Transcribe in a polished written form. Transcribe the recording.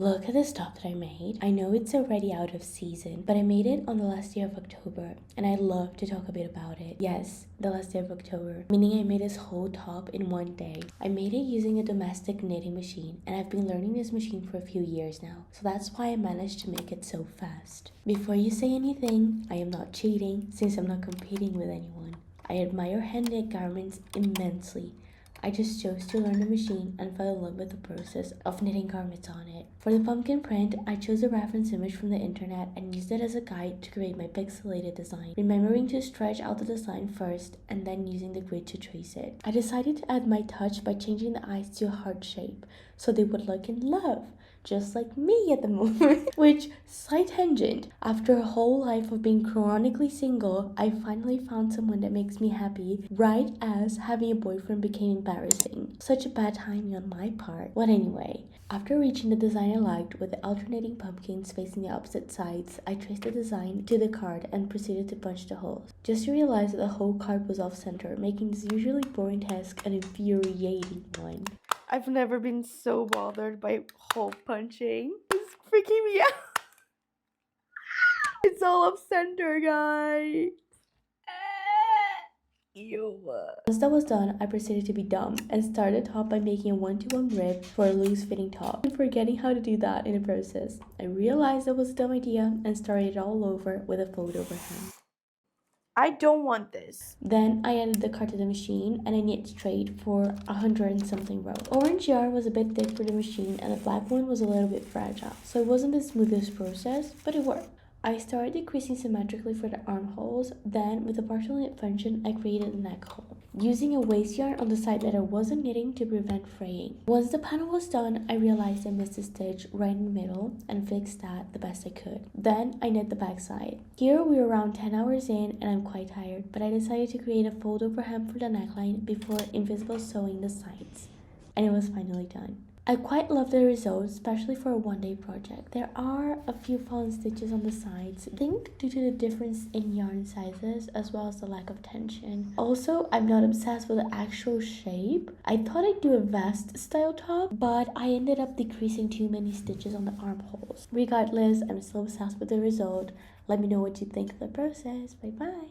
Look at this top that I made. I know it's already out of season, but I made it on the last day of October, and I'd love to talk a bit about it. Yes, the last day of October, meaning I made this whole top in one day. I made it using a domestic knitting machine, and I've been learning this machine for a few years now, so that's why I managed to make it so fast. Before you say anything, I am not cheating, since I'm not competing with anyone. I admire hand-knit garments immensely. I just chose to learn the machine and fell in love with the process of knitting garments on it. For the pumpkin print, I chose a reference image from the internet and used it as a guide to create my pixelated design, remembering to stretch out the design first and then using the grid to trace it. I decided to add my touch by changing the eyes to a heart shape so they would look in love, just like me at the moment. Which, side tangent, after a whole life of being chronically single, I finally found someone that makes me happy, right as having a boyfriend became embarrassing. Such a bad timing on my part. But anyway, after reaching the design I liked with the alternating pumpkins facing the opposite sides, I traced the design to the card and proceeded to punch the holes. Just to realize that the whole card was off center, making this usually boring task an infuriating one. I've never been so bothered by hole punching. It's freaking me out. It's all off center, guys. Ew. Once that was done, I proceeded to be dumb and started top by making a 1-to-1 rib for a loose fitting top and forgetting how to do that in the process. I realized that was a dumb idea and started it all over with a fold over hem. I don't want this. Then I added the card to the machine and I knit straight for 100 and something rows. Orange yarn was a bit thick for the machine and the black one was a little bit fragile, so it wasn't the smoothest process, but it worked. I started decreasing symmetrically for the armholes, then with the partial knit function I created a neck hole, using a waste yarn on the side that I wasn't knitting to prevent fraying. Once the panel was done, I realized I missed a stitch right in the middle and fixed that the best I could. Then I knit the back side. Here we were around 10 hours in and I'm quite tired, but I decided to create a fold over hem for the neckline before invisible sewing the sides, and it was finally done. I quite love the result, especially for a one-day project. There are a few fallen stitches on the sides, I think due to the difference in yarn sizes as well as the lack of tension. Also, I'm not obsessed with the actual shape. I thought I'd do a vest style top, but I ended up decreasing too many stitches on the armholes. Regardless, I'm still obsessed with the result. Let me know what you think of the process. Bye bye.